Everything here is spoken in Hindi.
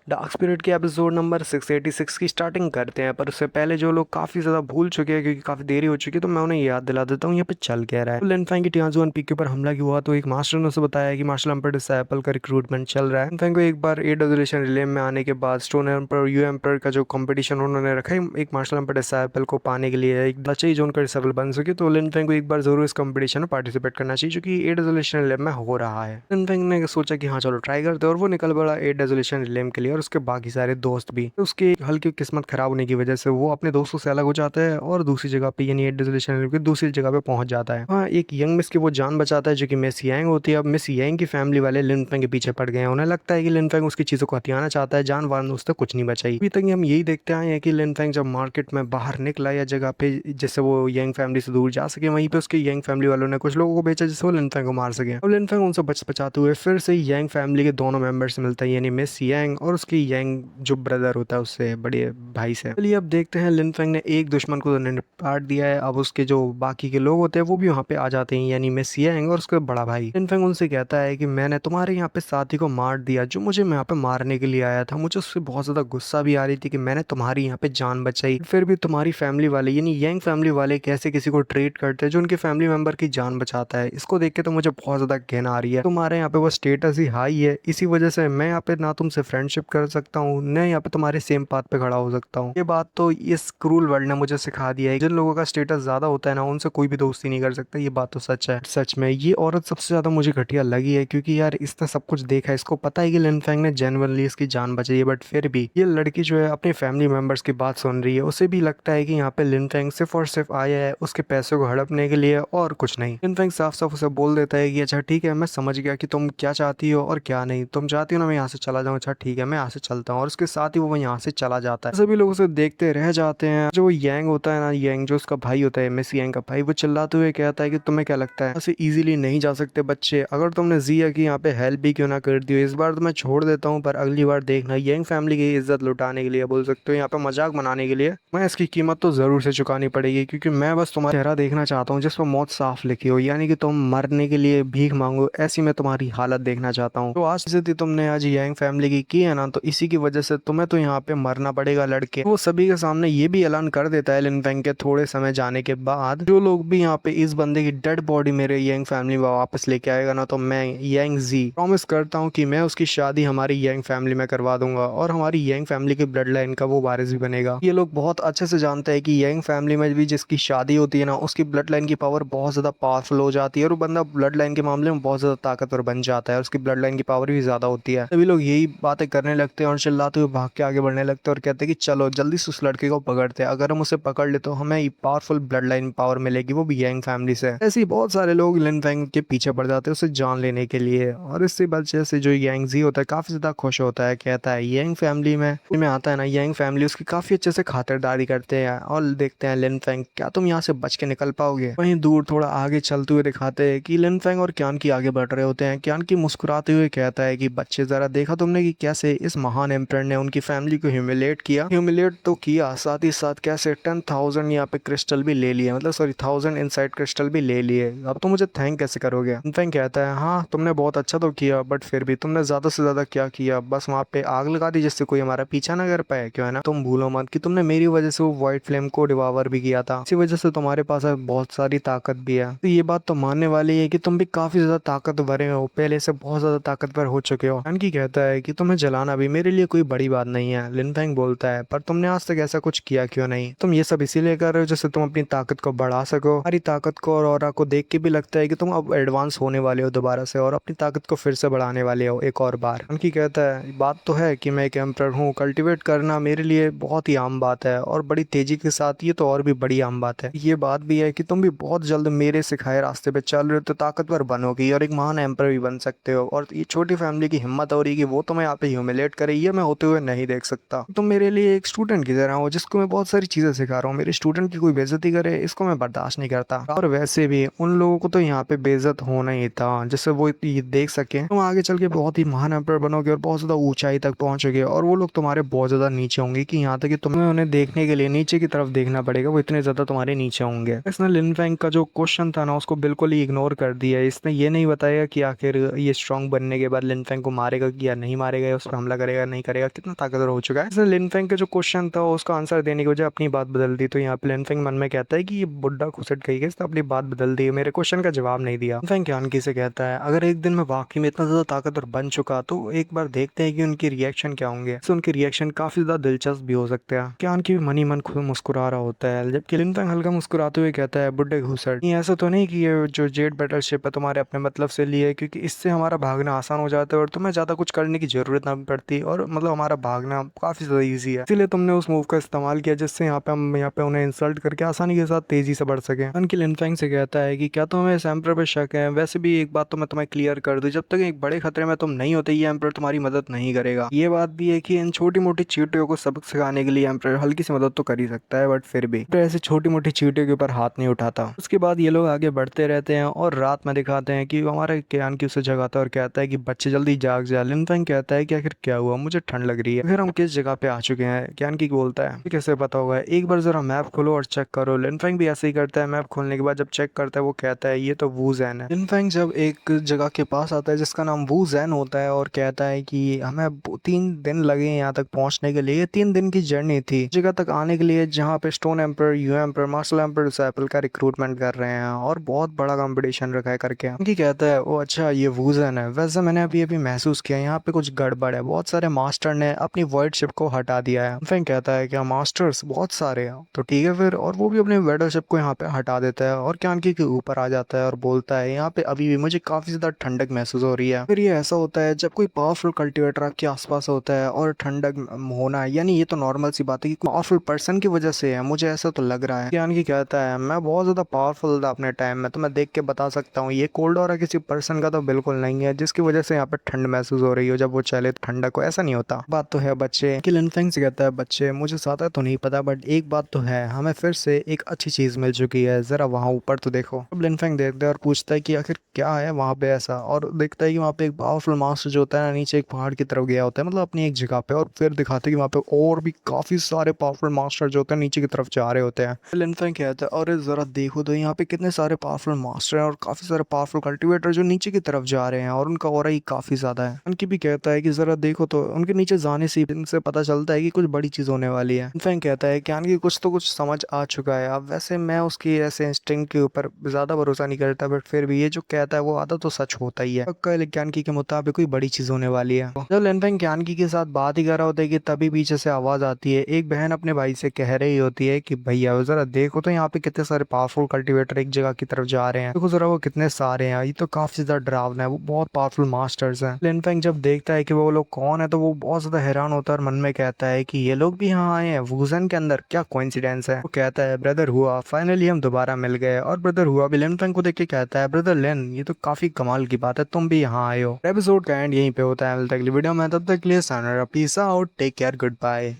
डार्क स्पिरिट के एपिसोड नंबर 686 की स्टार्टिंग करते हैं, पर उससे पहले जो लोग काफ़ी ज़्यादा भूल चुके हैं क्योंकि काफ़ी देरी हो चुकी है, तो मैं उन्हें याद दिला देता हूँ यहाँ पे चल क्या रहा है। तो लिन फैंग की टियाजुआन पीक के ऊपर हमला क्यों हुआ, तो एक मास्टर ने उसे बताया कि मार्शल एम्पर डिसाइपल का रिक्रूटमेंट चल रहा है। लिन फैंग को एक बार 8 रेजोल्यूशन रिले में आने के बाद स्टोन एम्पर यू एम्पर का जो कंपटीशन उन्होंने रखा है एक मार्शल एम्पर डिसाइपल को पाने के लिए, एक बच्चे जो उनका डिसाइपल बन सके, तो लिन फैंग को एक बार जरूर इस कंपटीशन में पार्टिसिपेट करना चाहिए जो कि 8 रेजोल्यूशन रिले में हो रहा है। लिन फैंग ने सोचा कि हाँ चलो ट्राई करते हैं, और वो निकल पड़ा 8 रेजोल्यूशन रिले के लिए, और उसके बाकी सारे दोस्त भी। तो उसकी हल्की किस्मत खराब होने की वजह से वो अपने दोस्तों से अलग हो जाता है और दूसरी जगह पे यानी एट डेजोल्यूशन की दूसरी जगह पे पहुंच जाता है। हाँ, एक यंग मिस की वो जान बचाता है जो कि मिस यांग होती है। अब मिस यांग की फैमिली वाले लिन फेंग के पीछे पड़ गए हैं। उन्हें लगता है कि लिन फेंग उसकी चीजों को हथियाना चाहता है, जान वार उससे कुछ नहीं बचाई। अभी तक हम यही देखते आए हैं कि लिन फेंग जब मार्केट में बाहर निकला या जगह पे जिससे वो यंग फैमिली से दूर जा सके, वहीं पे उसके यंग फैमिली वालों ने कुछ लोगों को बेचा जिससे वो लिन फेंग को मार सके। अब लिन फेंग उनसे बच बचाते हुए फिर से यंग फैमिली के दोनों मेंबर से मिलता है, यानी मिस यांग और उसकी यंग जो ब्रदर होता है उससे बड़े भाई से। चलिए अब देखते हैं, लिन फेंग ने एक दुश्मन को तो निपटाट दिया है, अब उसके जो बाकी के लोग होते हैं वो भी वहाँ पे आ जाते हैं, यानी मिस यांग और उसका बड़ा भाई। लिन फेंग उनसे कहता है कि मैंने तुम्हारे यहाँ पे साथी को मार दिया जो मुझे यहाँ पे मारने के लिए आया था। मुझे उससे बहुत ज्यादा गुस्सा भी आ रही थी कि मैंने तुम्हारी यहाँ पे जान बचाई, फिर भी तुम्हारी फैमिली वाले यानी यंग फैमिली वाले कैसे किसी को ट्रीट करते हैं जो उनके फैमिली मेंबर की जान बचाता है। इसको देख के तो मुझे बहुत ज्यादा घृणा आ रही है। तुम्हारे यहाँ पे वो स्टेटस ही हाई है, इसी वजह से मैं यहाँ पे ना तुमसे फ्रेंडशिप कर सकता हूँ न यहाँ पे तुम्हारे सेम पाथ पे खड़ा हो सकता हूँ। ये बात तो इस क्रूल वर्ल्ड ने मुझे सिखा दिया है। जिन लोगों का स्टेटस ज्यादा होता है ना, उनसे कोई भी दोस्ती नहीं कर सकता। ये बात तो सच है। सच में ये औरत सबसे ज्यादा मुझे घटिया लगी है, क्योंकि यार इसने सब कुछ देखा है, इसको पता है कि लिन फेंग ने जेन्युइनली इसकी जान बचाई है, बट फिर भी ये लड़की जो है अपने फैमिली मेंबर्स की बात सुन रही है। उसे भी लगता है कि यहाँ पे लिन फेंग सिर्फ और सिर्फ आया है उसके पैसों को हड़पने के लिए और कुछ नहीं। लिन फेंग साफ साफ उसे बोल देता है कि अच्छा ठीक है, मैं समझ गया कि तुम क्या चाहती हो और क्या नहीं। तुम चाहती हो ना मैं यहाँ से चला जाऊँ, अच्छा ठीक है मैं यहाँ से चलता हूँ, और उसके साथ ही वो यहाँ से चला जाता है। सभी लोग उसे देखते रह जाते हैं। जो वो यांग होता है ना, यांग जो उसका भाई होता है मिस यांग का भाई, वो चिल्लाते हुए कहता है कि तुम्हें क्या लगता है ऐसे इजीली नहीं जा सकते बच्चे? अगर तुमने जिया की यहाँ पे हेल्प भी क्यों ना कर दी हो, इस बार तो मैं छोड़ देता हूँ, पर अगली बार देखना यांग फैमिली की इज्जत लुटाने के लिए, बोल सकते हो यहाँ पे मजाक बनाने के लिए, मैं इसकी कीमत तो जरूर से चुकानी पड़ेगी, क्योंकि मैं बस तुम्हारा चेहरा देखना चाहता हूँ जिस पर मौत साफ लिखी हो, यानी कि तुम मरने के लिए भीख मांगो, ऐसी मैं तुम्हारी हालत देखना चाहता हूँ। तो आज से तुमने आज यांग फैमिली की है ना, तो इसी की वजह से तुम्हें तो यहाँ पे मरना पड़ेगा लड़के। वो सभी के सामने ये भी ऐलान कर देता है लिन फेंग के थोड़े समय जाने के बाद, जो लोग भी यहाँ पे इस बंदे की डेड बॉडी मेरे यांग फैमिली में वापस लेके आएगा ना, तो मैं यांग जी प्रॉमिस करता हूँ कि मैं उसकी शादी हमारी यांग फैमिली में करवा दूंगा, और हमारी यांग फैमिली की ब्लड लाइन का वो वारिस भी बनेगा। ये लोग बहुत अच्छे से जानते हैं कि यांग फैमिली में भी जिसकी शादी होती है ना, उसकी ब्लड लाइन की पावर बहुत ज्यादा पावरफुल हो जाती है, और वो बंदा ब्लड लाइन के मामले में बहुत ज्यादा ताकतवर बन जाता है, उसकी ब्लड लाइन की पावर भी ज्यादा होती है। सभी लोग यही बातें करने लगते हैं और चिल्लाते हुए भाग के आगे बढ़ने लगते हैं और कहते हैं कि चलो जल्दी से उस लड़के को पकड़ते हैं, अगर हम उसे पकड़ ले तो हमें पावरफुल ब्लड लाइन पावर मिलेगी, वो भी यांग फैमिली से। ऐसे ही बहुत सारे लोग लिन फेंग के पीछे पड़ जाते हैं उसे जान लेने के लिए, और इससे वजह से जो यांग जी होता है काफी ज्यादा खुश होता है, कहता है यांग फैमिली में आता है ना, यांग फैमिली उसकी काफी अच्छे से खातिरदारी करते हैं। और देखते हैं लिन फेंग क्या तुम यहाँ से बच के निकल पाओगे। वहीं दूर थोड़ा आगे चलते हुए दिखाते हैं कि लिन फेंग और क्यान की आगे बढ़ रहे होते हैं। क्यान की मुस्कुराते हुए कहता है कि बच्चे जरा देखा तुमने कि कैसे इस महान एम्परर ने उनकी फैमिली को ह्यूमिलेट किया। ह्यूमिलेट तो किया, साथ ही साथ कैसे 10,000 यहाँ पे क्रिस्टल भी ले लिए, मतलब सॉरी 1000 इनसाइड क्रिस्टल भी ले लिए। अब तो मुझे थैंक कैसे करोगे? लिन फेंग कहता है हाँ तुमने बहुत अच्छा तो किया, बट फिर भी तुमने ज्यादा से ज्यादा क्या किया, बस वहाँ पे आग लगा दी जिससे कोई हमारा पीछा ना कर पाए। क्यों है ना, तुम भूलो मत कि तुमने मेरी वजह से वो व्हाइट फ्लेम को डिवावर भी किया था, इसी वजह से तुम्हारे पास अब बहुत सारी ताकत भी है। तो ये बात तो मानने वाली है कि तुम भी काफी ज्यादा ताकतवर हो, पहले से बहुत ज्यादा ताकतवर हो चुके हो। यानकी कहता है कि तुम्हें जलाना भी मेरे लिए कोई बड़ी बात नहीं है। लिन फेंग बोलता है पर तुमने आज तक ऐसा कुछ किया क्यों नहीं? तुम ये सब इसीलिए कर रहे हो जैसे तुम अपनी ताकत को बढ़ा सको। हमारी ताकत को और ऑरा को देख के भी लगता है कि तुम अब एडवांस होने वाले हो दोबारा से, और अपनी ताकत को फिर से बढ़ाने वाले हो एक और बार। यानकी कहता है बात तो है कि मैं एक एम्परर हूँ, कल्टीवेट करना मेरे लिए बहुत ही आम बात है, और बड़ी तेजी के साथ ये तो और भी बड़ी आम बात है। ये बात भी है कि तुम भी बहुत जल्द मेरे सिखाए रास्ते पे चल रहे हो, तो ताकतवर बनोगी और एक महान एम्परर भी बन सकते हो। और ये छोटी फैमिली की हिम्मत हो रही कि वो तुम्हें यहाँ पे ह्यूमिलेट करे, ये मैं होते हुए नहीं देख सकता। तुम मेरे लिए एक स्टूडेंट की तरह हो जिसको मैं बहुत सारी चीजें सिखा रहा हूँ, मेरे स्टूडेंट की कोई बेइज्जती करे इसको मैं बर्दाश्त नहीं करता। और वैसे भी उन लोगों को तो यहाँ पे बेइज्जत होना ही था जिससे वो ये देख सके तुम आगे चल के बहुत ही महान एम्परर बनोगे और बहुत ज्यादा ऊंचाई तक पहुंचोगे, और वो लोग तुम्हारे बहुत ज्यादा नीचे होंगे कि यहाँ तक कि तुम्हें उन्हें देखने के लिए नीचे की तरफ देखना पड़ेगा, वो इतने ज्यादा तुम्हारे नीचे होंगे। इसने लिन फेंग का जो क्वेश्चन था ना उसको बिल्कुल ही इग्नोर कर दिया। इसने ये नहीं बताया कि आखिर ये स्ट्रांग बनने के बाद लिन फेंग को मारेगा या नहीं मारेगा या उस पर हमला हमला करेगा नहीं करेगा, कितना ताकतवर हो चुका है। इसने लिनफेंग का जो क्वेश्चन था उसका आंसर देने की वजह अपनी बात बदल दी। तो यहाँ पे लिनफेंग मन में कहता है कि ये बुड्ढा घुसट गई है, इसने अपनी बात बदल दी, मेरे क्वेश्चन का जवाब नहीं दिया। लिनफेंग क्यानकी से कहता है अगर एक दिन मैं वाकई में इतना ज्यादा ताकतवर बन चुका तो एक बार देखते हैं कि उनकी रिएक्शन क्या होंगे। तो उनके रिएक्शन काफी ज्यादा दिलचस्प भी हो सकते हैं। क्यानकी भी मन ही मन खुद मुस्कुरा रहा होता है, जबकि लिनफेंग हल्का मुस्कुराते हुए कहता है बुड्ढे घुसट, नहीं ऐसा तो नहीं कि ये जो जेट बैटलशिप है तुम्हारे अपने मतलब से लिए, क्योंकि इससे हमारा भागना आसान हो जाता है और तुम्हें ज्यादा कुछ करने की जरूरत ना पड़ती, और मतलब हमारा भागना काफी ज्यादा ईजी है, इसीलिए तुमने उस मूव का इस्तेमाल किया जिससे यहाँ पे हम यहाँ पे उन्हें इंसल्ट करके आसानी के साथ तेजी से बढ़ सके। उनकी लिनफेंग से कहता है कि क्या तुम्हें इस एम्पर पे शक है? वैसे भी एक बात तो मैं तुम्हें क्लियर कर दूं, जब तक एक बड़े खतरे में तुम नहीं होते ये एम्पर तुम्हारी मदद नहीं करेगा। ये बात भी है कि इन छोटी मोटी चींटियों को सबक सिखाने के लिए एम्पर हल्की सी मदद तो कर ही सकता है, बट फिर भी ऐसे छोटी मोटी चींटियों के ऊपर हाथ नहीं उठाता। उसके बाद ये लोग आगे बढ़ते रहते हैं और रात में दिखाते हैं कि हमारे क्यानकी उसे जगाता है और कहता है कि बच्चे जल्दी जाग जा। लिनफेंग कहता है कि आखिर क्या हुआ, मुझे ठंड लग रही है। फिर हम किस जगह पे आ चुके हैं? क्यानकी बोलता है कैसे पता होगा, एक बार जरा मैप खोलो और चेक करो। लिनफेंग भी ऐसे ही करता है, मैप खोलने के बाद जब चेक करता है वो कहता है ये तो वू ज़ेन है। लिनफेंग जब एक जगह के पास आता है जिसका नाम वू ज़ेन होता है और कहता है कि हमें 3 दिन लगे यहाँ तक पहुंचने के लिए, 3 दिन की जर्नी थी जगह तक आने के लिए जहाँ पे स्टोन एम्पर, यू एम्पर, मार्शल एम्पर डिसाइपल का रिक्रूटमेंट कर रहे हैं और बहुत बड़ा कंपटीशन रखा है करके। उनकी कहता है ओ अच्छा ये वू ज़ेन है, वैसे मैंने अभी अभी महसूस किया यहाँ पे कुछ गड़बड़ है, बहुत सारे मास्टर ने अपनी वॉइड शिप को हटा दिया है। लिनफेंग कहता है क्या मास्टर्स बहुत सारे हैं? तो ठीक है फिर, और वो भी अपने बैटलशिप को यहाँ पे हटा देता है और क्यानकी के ऊपर आ जाता है और बोलता है यहाँ पे अभी भी मुझे काफी ज्यादा ठंडक महसूस हो रही है। फिर ये ऐसा होता है जब कोई पावरफुल कल्टीवेटर आपके आसपास होता है और ठंडक होना, यानी ये तो नॉर्मल सी बात है कि पावरफुल पर्सन की वजह से है, मुझे ऐसा तो लग रहा है। क्यानकी कहता है मैं बहुत ज्यादा पावरफुल था अपने टाइम में, तो मैं देख के बता सकता हूँ ये कोल्ड और किसी पर्सन का तो बिल्कुल नहीं है जिसकी वजह से यहाँ पे ठंड महसूस हो रही हो, जब वो चले ठंडक को, ऐसा नहीं होता। बात तो है बच्चे। लिनफेंग से कहता है बच्चे मुझे ज्यादा तो नहीं पता बट एक बात तो है, हमें फिर से एक अच्छी चीज मिल चुकी है, जरा वहाँ ऊपर तो देखो। अब लिनफेंग देखता है और पूछता है कि आखिर क्या है वहाँ पे ऐसा, और देखता है कि वहाँ पे एक पावरफुल मास्टर जो होता है ना नीचे एक पहाड़ की तरफ गया होता है, मतलब अपनी एक जगह पे, और फिर दिखाते हैं कि वहाँ पे और भी काफी सारे पावरफुल मास्टर जो होते हैं नीचे की तरफ जा रहे होते हैं। लिनफेंग कहता है अरे जरा देखो तो यहाँ पे कितने सारे पावरफुल मास्टर हैं और काफी सारे पावरफुल कल्टीवेटर जो नीचे की तरफ जा रहे हैं और उनका ऑरा ही काफी ज्यादा है। उनकी भी कहता है कि जरा देखो तो, उनके नीचे जाने से इनसे पता चलता है कि कुछ बड़ी चीज होने वाली है। लिनफेंग कहता है क्यानकी कुछ तो कुछ समझ आ चुका है। अब वैसे मैं उसकी ऐसे इंस्टिंक्ट के ऊपर ज्यादा भरोसा नहीं करता, बट फिर भी ये जो कहता है वो आधा तो सच होता ही है। पक्का क्यानकी के मुताबिक कोई बड़ी चीज होने वाली है। जब लिनफेंग क्यानकी के साथ बात ही कर रहा होता है कि तभी पीछे से आवाज आती है, एक बहन अपने भाई से कह रही होती है कि भैया जरा देखो तो यहाँ पे कितने सारे पावरफुल कल्टीवेटर एक जगह की तरफ जा रहे हैं, देखो जरा वो कितने सारे हैं, ये तो काफी ज्यादा डरावना है, वो बहुत पावरफुल मास्टर्स हैं। लिनफेंग जब देखता है कि वो लोग कौन है तो वो बहुत ज्यादा हैरान होता है और मन में कहता है कि ये लोग भी यहाँ आए हैं वू ज़ेन के अंदर, क्या कोइंसिडेंस है। वो कहता है ब्रदर हुआ फाइनली हम दोबारा मिल गए, और ब्रदर हुआ भी लिनफेंग को देख के कहता है ब्रदर लिन ये तो काफी कमाल की बात है तुम भी यहाँ आए हो। एपिसोड का एंड यहीं पे होता है। मिलता है अगली वीडियो में, तब तक के लिए साइनर, peace out, take care, good bye.